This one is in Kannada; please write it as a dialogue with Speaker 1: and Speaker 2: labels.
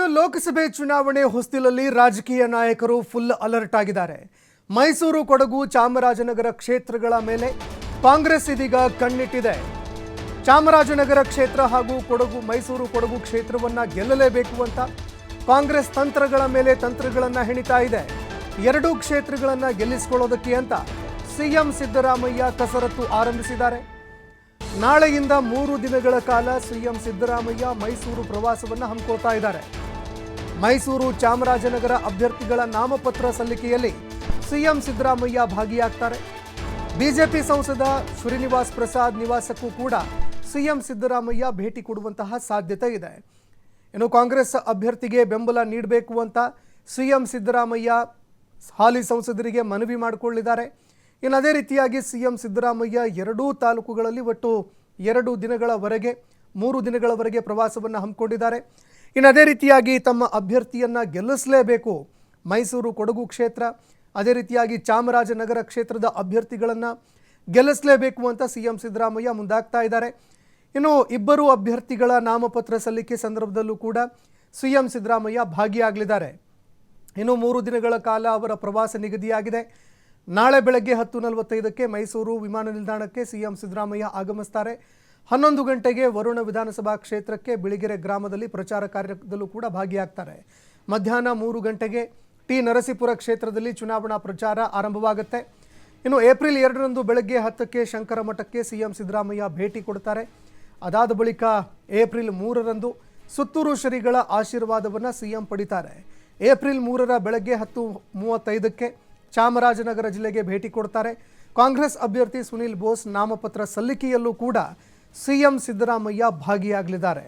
Speaker 1: ಇನ್ನು ಲೋಕಸಭೆ ಚುನಾವಣೆ ಹೊಸ್ತಿಲಲ್ಲಿ ರಾಜಕೀಯ ನಾಯಕರು ಫುಲ್ ಅಲರ್ಟ್ ಆಗಿದ್ದಾರೆ. ಮೈಸೂರು, ಕೊಡಗು, ಚಾಮರಾಜನಗರ ಕ್ಷೇತ್ರಗಳ ಮೇಲೆ ಕಾಂಗ್ರೆಸ್ ಇದೀಗ ಕಣ್ಣಿಟ್ಟಿದೆ. ಚಾಮರಾಜನಗರ ಕ್ಷೇತ್ರ ಹಾಗೂ ಮೈಸೂರು, ಕೊಡಗು ಕ್ಷೇತ್ರವನ್ನ ಗೆಲ್ಲಲೇಬೇಕು ಅಂತ ಕಾಂಗ್ರೆಸ್ ತಂತ್ರಗಳ ಮೇಲೆ ತಂತ್ರಗಳನ್ನ ಹೆಣಿತಾ ಇದೆ. ಎರಡೂ ಕ್ಷೇತ್ರಗಳನ್ನ ಗೆಲ್ಲಿಸಿಕೊಳ್ಳೋದಕ್ಕೆ ಅಂತ ಸಿಎಂ ಸಿದ್ದರಾಮಯ್ಯ ಕಸರತ್ತು ಆರಂಭಿಸಿದ್ದಾರೆ. ನಾಳೆಯಿಂದ 3 ದಿನಗಳ ಕಾಲ ಸಿಎಂ ಸಿದ್ದರಾಮಯ್ಯ ಮೈಸೂರು ಪ್ರವಾಸವನ್ನು ಹಮ್ಮಿಕೊಳ್ತಾ ಇದ್ದಾರೆ. ಮೈಸೂರು, ಚಾಮರಾಜನಗರ ಅಭ್ಯರ್ಥಿಗಳ ನಾಮಪತ್ರ ಸಲ್ಲಿಕೆಯಲ್ಲಿ ಸಿಎಂ ಸಿದ್ದರಾಮಯ್ಯ ಭಾಗಿಯಾಗ್ತಾರೆ. ಬಿಜೆಪಿ ಸಂಸದ ಶ್ರೀನಿವಾಸ್ ಪ್ರಸಾದ್ ನಿವಾಸಕ್ಕೂ ಕೂಡ ಸಿಎಂ ಸಿದ್ದರಾಮಯ್ಯ ಭೇಟಿ ಕೊಡುವಂತಹ ಸಾಧ್ಯತೆ ಇದೆ. ಇನ್ನು ಕಾಂಗ್ರೆಸ್ ಅಭ್ಯರ್ಥಿಗೆ ಬೆಂಬಲ ನೀಡಬೇಕು ಅಂತ ಸಿಎಂ ಸಿದ್ದರಾಮಯ್ಯ ಹಾಲಿ ಸಂಸದರಿಗೆ ಮನವಿ ಮಾಡಿಕೊಳ್ಳಿದ್ದಾರೆ. ಇನ್ನು ಅದೇ ರೀತಿಯಾಗಿ ಸಿಎಂ ಸಿದ್ದರಾಮಯ್ಯ ಎರಡೂ ತಾಲೂಕುಗಳಲ್ಲಿ ಒಟ್ಟು 3 ದಿನಗಳವರೆಗೆ ಪ್ರವಾಸವನ್ನು ಹಮ್ಮಿಕೊಂಡಿದ್ದಾರೆ. ಇನ್ನು ಅದೇ ರೀತಿಯಾಗಿ ತಮ್ಮ ಅಭ್ಯರ್ಥಿಯನ್ನು ಗೆಲ್ಲಿಸಲೇಬೇಕು. ಮೈಸೂರು, ಕೊಡಗು ಕ್ಷೇತ್ರ, ಅದೇ ರೀತಿಯಾಗಿ ಚಾಮರಾಜನಗರ ಕ್ಷೇತ್ರದ ಅಭ್ಯರ್ಥಿಗಳನ್ನು ಗೆಲ್ಲಿಸಲೇಬೇಕು ಅಂತ ಸಿಎಂ ಸಿದ್ದರಾಮಯ್ಯ ಮುಂದಾಗ್ತಾ ಇದ್ದಾರೆ. ಇನ್ನು ಇಬ್ಬರು ಅಭ್ಯರ್ಥಿಗಳ ನಾಮಪತ್ರ ಸಲ್ಲಿಕೆ ಸಂದರ್ಭದಲ್ಲೂ ಕೂಡ ಸಿಎಂ ಸಿದ್ದರಾಮಯ್ಯ ಭಾಗಿಯಾಗಲಿದ್ದಾರೆ. ಇನ್ನು 3 ದಿನಗಳ ಕಾಲ ಅವರ ಪ್ರವಾಸ ನಿಗದಿಯಾಗಿದೆ. ನಾಳೆ ಬೆಳಗ್ಗೆ 10:45ಕ್ಕೆ ಮೈಸೂರು ವಿಮಾನ ನಿಲ್ದಾಣಕ್ಕೆ ಸಿಎಂ ಸಿದ್ದರಾಮಯ್ಯ ಆಗಮಿಸ್ತಾರೆ. 11 ಗಂಟೆಗೆ ವರುಣ ವಿಧಾನಸಭಾ ಕ್ಷೇತ್ರಕ್ಕೆ ಬಿಳಿಗೆರೆ ಗ್ರಾಮದಲ್ಲಿ ಪ್ರಚಾರ ಕಾರ್ಯದಲ್ಲೂ ಕೂಡ ಭಾಗಿಯಾಗ್ತಾರೆ. ಮಧ್ಯಾಹ್ನ 3 ಗಂಟೆಗೆ ಟಿ ನರಸೀಪುರ ಕ್ಷೇತ್ರದಲ್ಲಿ ಚುನಾವಣಾ ಪ್ರಚಾರ ಆರಂಭವಾಗುತ್ತೆ. ಇನ್ನು ಏಪ್ರಿಲ್ 2ರಂದು ಬೆಳಗ್ಗೆ 10ಕ್ಕೆ ಶಂಕರ ಮಠಕ್ಕೆ ಸಿಎಂ ಸಿದ್ದರಾಮಯ್ಯ ಭೇಟಿ ಕೊಡ್ತಾರೆ. ಅದಾದ ಬಳಿಕ ಏಪ್ರಿಲ್ 3ರಂದು ಸುತ್ತೂರು ಶ್ರೀಗಳ ಆಶೀರ್ವಾದವನ್ನು ಸಿಎಂ ಪಡಿತಾರೆ. ಏಪ್ರಿಲ್ 3ರ ಬೆಳಗ್ಗೆ 10:35ಕ್ಕೆ ಚಾಮರಾಜನಗರ ಜಿಲ್ಲೆಗೆ ಭೇಟಿ ಕೊಡ್ತಾರೆ. ಕಾಂಗ್ರೆಸ್ ಅಭ್ಯರ್ಥಿ ಸುನಿಲ್ ಬೋಸ್ ನಾಮಪತ್ರ ಸಲ್ಲಿಕೆಯಲ್ಲೂ ಕೂಡ ಸಿಎಂ ಸಿದ್ದರಾಮಯ್ಯ ಭಾಗಿಯಾಗಲಿದ್ದಾರೆ.